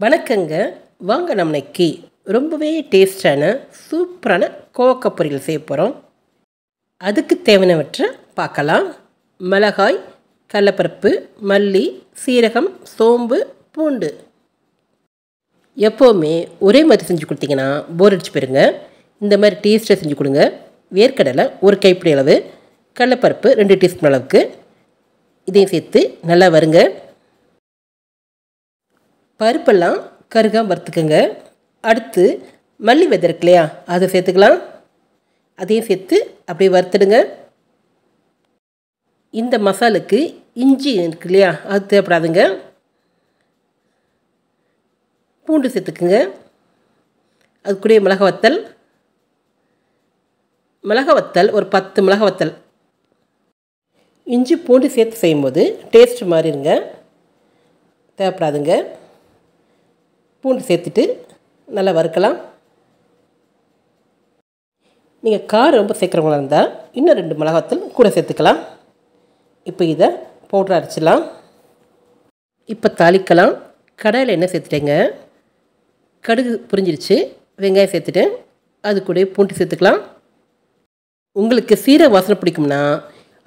வணக்கங்க. வாங்க நம்ம இன்னைக்கு ரொம்பவே டேஸ்டான சூப்பரான கோவக்காய் பொரியல் செய்ய போகிறோம். அதுக்கு தேவையானவற்றை பார்க்கலாம். மிளகாய், கடலைப்பருப்பு, மல்லி, சீரகம், சோம்பு, பூண்டு. எப்போவுமே ஒரே மாதிரி செஞ்சு கொடுத்தீங்கன்னா போர் அடிச்சு போயிருங்க. இந்த மாதிரி டேஸ்ட்டாக செஞ்சு கொடுங்க. வேர்க்கடலை ஒரு கைப்பிடி அளவு, கடலைப்பருப்பு 2 டீஸ்பூன் அளவுக்கு, இதையும் சேர்த்து நல்லா வருங்க. பருப்பெல்லாம் கருகாம வறுத்துக்குங்க. அடுத்து மல்லி விதை இருக்கு இல்லையா, அதை சேர்த்துக்கலாம். அதையும் சேர்த்து அப்படியே வறுத்துடுங்க. இந்த மசாலுக்கு இஞ்சி இருக்கு இல்லையா, அது தேவைப்படாதுங்க. பூண்டு சேர்த்துக்குங்க. அது கூட மிளகா வத்தல் ஒரு 10 மிளகா வத்தல். இஞ்சி பூண்டு சேர்த்து செய்யும்போது டேஸ்ட் மாறிடுங்க, தேவைப்படாதுங்க. பூண்டு சேர்த்துட்டு நல்லா வறுக்கலாம். நீங்கள் காரம் ரொம்ப சேர்க்குறவங்களா இருந்தால் இன்னும் 2 மிளகாத்தூள் கூட சேர்த்துக்கலாம். இப்போ இதை பவுடர் அரைச்சிடலாம். இப்போ தாளிக்கலாம். கடாயில் எண்ணெய் சேர்த்துட்டேங்க. கடுகு புரிஞ்சிருச்சு. வெங்காயம் சேர்த்துட்டேன். அது கூட பூண்டு சேர்த்துக்கலாம். உங்களுக்கு சீரக வாசனை பிடிக்கும்னா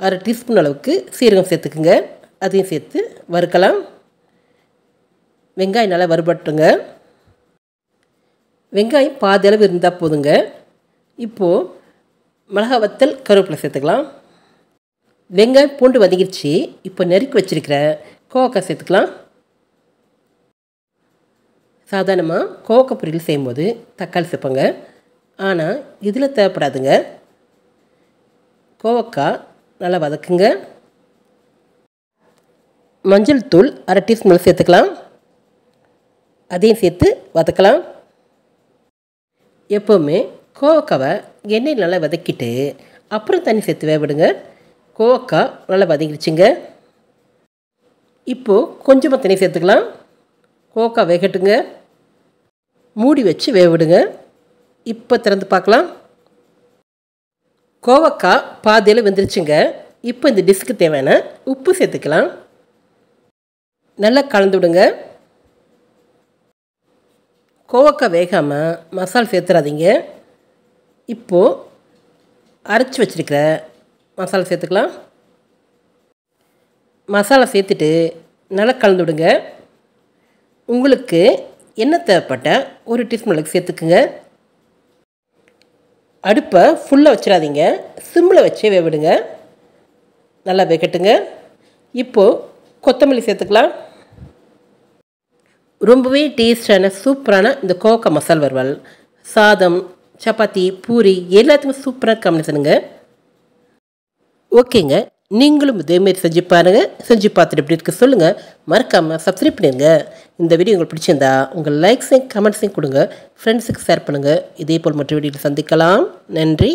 1/2 டீஸ்பூன் அளவுக்கு சீரகம் சேர்த்துக்குங்க. அதையும் சேர்த்து வறுக்கலாம். வெங்காயம் நல்லா வறுபட்டுங்க. வெங்காயம் பாதி அளவு இருந்தால் போதுங்க. இப்போது மிளகா வத்தல், கருவேப்பிலை சேர்த்துக்கலாம். வெங்காயம் பூண்டு வதங்கிடுச்சு. இப்போ நெருக்கி வச்சுருக்கிற கோவக்காய் சேர்த்துக்கலாம். சாதாரணமாக கோவக்காய் பொரியல் செய்யும்போது தக்காளி சேர்ப்போங்க, ஆனால் இதில் தேவைப்படாதுங்க. கோவக்காய் நல்லா வதக்குங்க. மஞ்சள் தூள் 1/2 டீஸ்பூன் சேர்த்துக்கலாம். அதையும் சேர்த்து வதக்கலாம். எப்போவுமே கோவக்காவை எண்ணெயில் நல்லா வதக்கிட்டு அப்புறம் தண்ணி சேர்த்து வேவிடுங்க. கோவக்காய் நல்லா வதங்கிடுச்சுங்க. இப்போது கொஞ்சமாக தண்ணி சேர்த்துக்கலாம். கோவக்காய் வேகட்டுங்க. மூடி வச்சு வேவிடுங்க. இப்போ திறந்து பார்க்கலாம். கோவக்காய் பாதியில் வெந்துருச்சுங்க. இப்போ இந்த டிஷ்க்கு தேவையான உப்பு சேர்த்துக்கலாம். நல்லா கலந்து விடுங்க. கோவக்காய் வேகாமல் மசாலா சேர்த்துறாதீங்க. இப்போது அரைச்சி வச்சுருக்கிற மசாலா சேர்த்துக்கலாம். மசாலா சேர்த்துட்டு நல்லா கலந்து விடுங்க. உங்களுக்கு எண்ணெய் தேவைப்பட்ட 1 டீஸ்பூன் அளவுக்கு சேர்த்துக்குங்க. அடுப்பை ஃபுல்லாக வச்சிடாதீங்க, சிம்மில் வச்சே வேவிடுங்க. நல்லா வேகட்டுங்க. இப்போது கொத்தமல்லி சேர்த்துக்கலாம். ரொம்பவே டேஸ்டான சூப்பரான இந்த கோவக்காய் மசால் வறுவல் சாதம், சப்பாத்தி, பூரி எல்லாத்துக்குமே சூப்பராக காம்பினேஷனுங்க. ஓகேங்க, நீங்களும் இதேமாரி செஞ்சு பாருங்கள். செஞ்சு பார்த்துட்டு எப்படி இருக்குது சொல்லுங்கள். மறக்காமல் சப்ஸ்கிரைப் பண்ணிடுங்க. இந்த வீடியோ உங்களுக்கு பிடிச்சிருந்தா உங்கள் லைக்ஸையும் கமெண்ட்ஸையும் கொடுங்க. ஃப்ரெண்ட்ஸுக்கு ஷேர் பண்ணுங்கள். இதே போல் மற்ற வீடியோவில் சந்திக்கலாம். நன்றி.